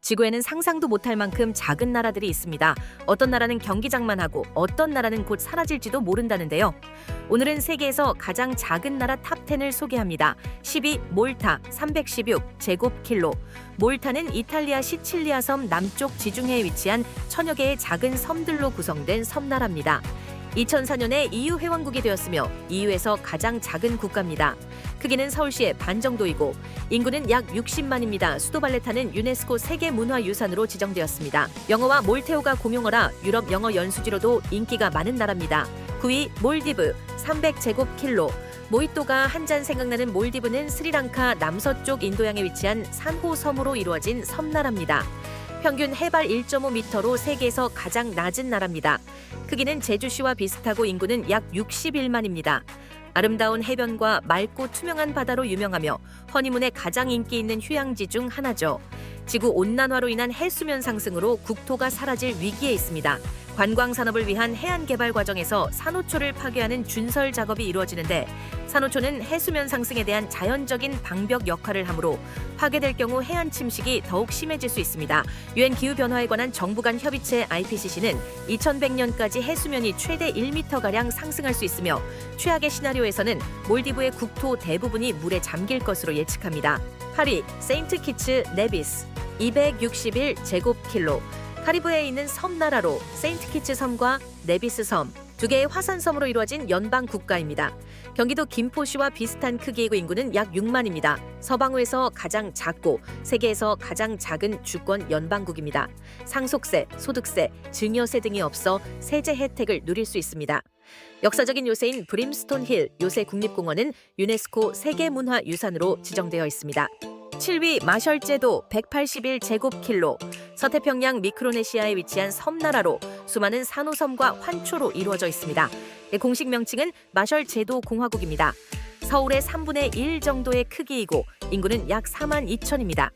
지구에는 상상도 못할 만큼 작은 나라들이 있습니다. 어떤 나라는 경기장만 하고 어떤 나라는 곧 사라질지도 모른다는데요. 오늘은 세계에서 가장 작은 나라 탑10을 소개합니다. 10위 몰타 316제곱킬로. 몰타는 이탈리아 시칠리아 섬 남쪽 지중해에 위치한 천여 개의 작은 섬들로 구성된 섬나라입니다. 2004년에 EU 회원국이 되었으며 EU에서 가장 작은 국가입니다. 크기는 서울시의 반 정도이고 인구는 약 60만입니다. 수도 발레타는 유네스코 세계문화유산으로 지정되었습니다. 영어와 몰테오가 공용어라 유럽 영어 연수지로도 인기가 많은 나라입니다. 9위 몰디브 300제곱킬로. 모히또가 한 잔 생각나는 몰디브는 스리랑카 남서쪽 인도양에 위치한 산호 섬으로 이루어진 섬나라입니다. 평균 해발 1.5m로 세계에서 가장 낮은 나라입니다. 크기는 제주시와 비슷하고 인구는 약 61만입니다. 아름다운 해변과 맑고 투명한 바다로 유명하며 허니문에 가장 인기 있는 휴양지 중 하나죠. 지구 온난화로 인한 해수면 상승으로 국토가 사라질 위기에 있습니다. 관광 산업을 위한 해안 개발 과정에서 산호초를 파괴하는 준설 작업이 이루어지는데 산호초는 해수면 상승에 대한 자연적인 방벽 역할을 하므로 파괴될 경우 해안 침식이 더욱 심해질 수 있습니다. 유엔 기후 변화에 관한 정부 간 협의체 IPCC는 2100년까지 해수면이 최대 1m가량 상승할 수 있으며 최악의 시나리오에서는 몰디브의 국토 대부분이 물에 잠길 것으로 예측합니다. 8위 세인트 키츠 네비스 261제곱킬로. 카리브해에 있는 섬나라로 세인트 키츠 섬과 네비스 섬, 두 개의 화산섬으로 이루어진 연방 국가입니다. 경기도 김포시와 비슷한 크기이고 인구는 약 6만입니다. 서방우에서 가장 작고 세계에서 가장 작은 주권 연방국입니다. 상속세, 소득세, 증여세 등이 없어 세제 혜택을 누릴 수 있습니다. 역사적인 요새인 브림스톤 힐 요새 국립공원은 유네스코 세계문화유산으로 지정되어 있습니다. 7위 마셜제도 181제곱킬로. 서태평양 미크로네시아에 위치한 섬나라로 수많은 산호섬과 환초로 이루어져 있습니다. 공식 명칭은 마셜제도 공화국입니다. 서울의 3분의 1 정도의 크기이고 인구는 약 4만 2천입니다.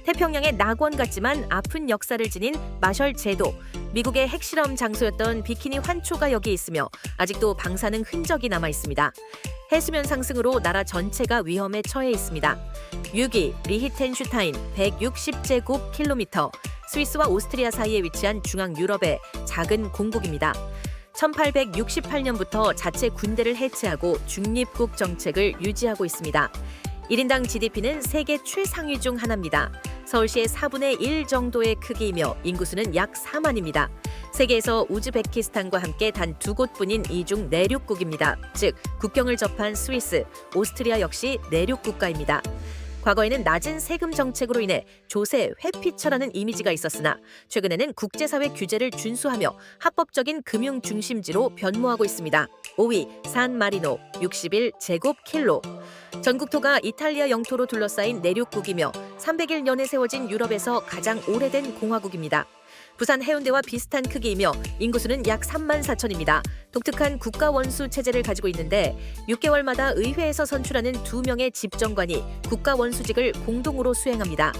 태평양의 낙원 같지만 아픈 역사를 지닌 마셜제도. 미국의 핵실험 장소였던 비키니 환초가 여기 있으며 아직도 방사능 흔적이 남아 있습니다. 해수면 상승으로 나라 전체가 위험에 처해 있습니다. 6위 리히텐슈타인 160제곱킬로미터. 스위스와 오스트리아 사이에 위치한 중앙 유럽의 작은 공국입니다. 1868년부터 자체 군대를 해체하고 중립국 정책을 유지하고 있습니다. 1인당 GDP는 세계 최상위 중 하나입니다. 서울시의 4분의 1 정도의 크기이며 인구수는 약 4만입니다. 세계에서 우즈베키스탄과 함께 단 2곳뿐인 이중 내륙국입니다. 즉 국경을 접한 스위스, 오스트리아 역시 내륙 국가입니다. 과거에는 낮은 세금 정책으로 인해 조세, 회피처라는 이미지가 있었으나 최근에는 국제사회 규제를 준수하며 합법적인 금융 중심지로 변모하고 있습니다. 5위 산마리노 61제곱킬로. 전국토가 이탈리아 영토로 둘러싸인 내륙국이며 301년에 세워진 유럽에서 가장 오래된 공화국입니다. 부산 해운대와 비슷한 크기이며 인구수는 약 3만 4천입니다. 독특한 국가 원수 체제를 가지고 있는데 6개월마다 의회에서 선출하는 2명의 집정관이 국가 원수직을 공동으로 수행합니다.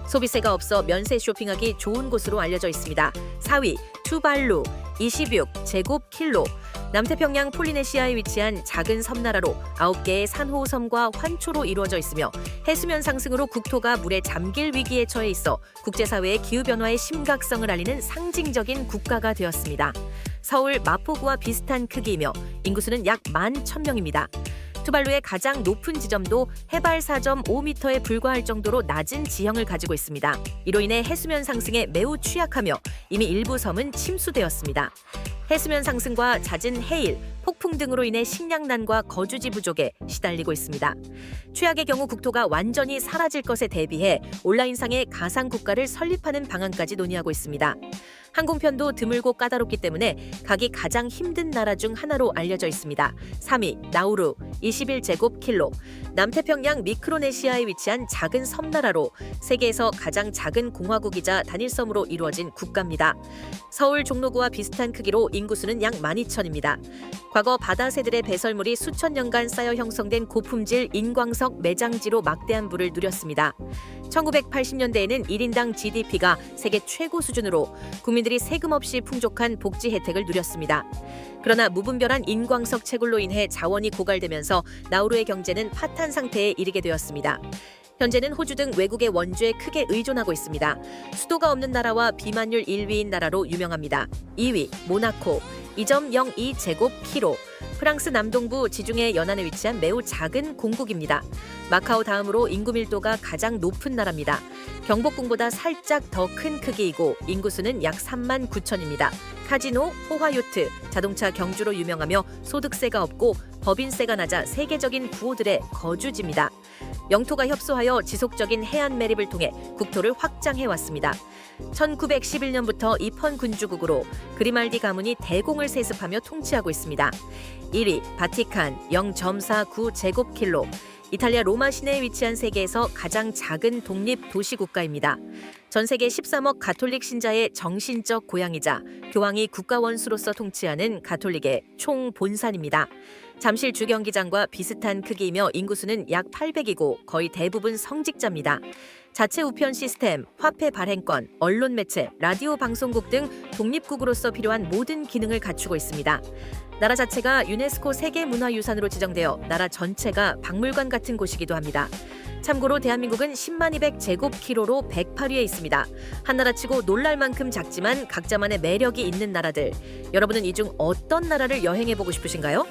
소비세가 없어 면세 쇼핑하기 좋은 곳으로 알려져 있습니다. 4위 투발루 26제곱킬로. 남태평양 폴리네시아에 위치한 작은 섬나라로 9개의 산호섬과 환초로 이루어져 있으며 해수면 상승으로 국토가 물에 잠길 위기에 처해 있어 국제사회의 기후변화의 심각성을 알리는 상징적인 국가가 되었습니다. 서울 마포구와 비슷한 크기이며 인구수는 약 11,000명입니다. 투발루의 가장 높은 지점도 해발 4.5m에 불과할 정도로 낮은 지형을 가지고 있습니다. 이로 인해 해수면 상승에 매우 취약하며 이미 일부 섬은 침수되었습니다. 해수면 상승과 잦은 해일, 폭풍 등으로 인해 식량난과 거주지 부족에 시달리고 있습니다. 최악의 경우 국토가 완전히 사라질 것에 대비해 온라인상의 가상 국가를 설립하는 방안까지 논의하고 있습니다. 항공편도 드물고 까다롭기 때문에 가기 가장 힘든 나라 중 하나로 알려져 있습니다. 3위 나우루 21제곱킬로. 남태평양 미크로네시아에 위치한 작은 섬나라로 세계에서 가장 작은 공화국이자 단일섬으로 이루어진 국가입니다. 서울 종로구와 비슷한 크기로 인구수는 약 12,000입니다. 과거 바다새들의 배설물이 수천 년간 쌓여 형성된 고품질 인광석 매장지로 막대한 부를 누렸습니다. 1980년대에는 1인당 GDP가 세계 최고 수준으로 국민들이 세금 없이 풍족한 복지 혜택을 누렸습니다. 그러나 무분별한 인광석 채굴로 인해 자원이 고갈되면서 나우루의 경제는 파탄 상태에 이르게 되었습니다. 현재는 호주 등 외국의 원주에 크게 의존하고 있습니다. 수도가 없는 나라와 비만율 1위인 나라로 유명합니다. 2위 모나코 2.02제곱키로. 프랑스 남동부 지중해 연안에 위치한 매우 작은 공국입니다. 마카오 다음으로 인구 밀도가 가장 높은 나라입니다. 경복궁보다 살짝 더 큰 크기이고 인구수는 약 3만 9천입니다. 카지노, 호화요트, 자동차 경주로 유명하며 소득세가 없고 법인세가 낮아 세계적인 부호들의 거주지입니다. 영토가 협소하여 지속적인 해안 매립을 통해 국토를 확장해왔습니다. 1911년부터 입헌 군주국으로 그리말디 가문이 대공을 세습하며 통치하고 있습니다. 1위 바티칸 0.49제곱킬로. 이탈리아 로마 시내에 위치한 세계에서 가장 작은 독립 도시 국가입니다. 전 세계 13억 가톨릭 신자의 정신적 고향이자 교황이 국가 원수로서 통치하는 가톨릭의 총본산입니다. 잠실 주경기장과 비슷한 크기이며 인구수는 약 800이고 거의 대부분 성직자입니다. 자체 우편 시스템, 화폐 발행권, 언론 매체, 라디오 방송국 등 독립국으로서 필요한 모든 기능을 갖추고 있습니다. 나라 자체가 유네스코 세계문화유산으로 지정되어 나라 전체가 박물관 같은 곳이기도 합니다. 참고로 대한민국은 10만 200제곱키로로 108위에 있습니다. 한나라치고 놀랄 만큼 작지만 각자만의 매력이 있는 나라들. 여러분은 이 중 어떤 나라를 여행해보고 싶으신가요?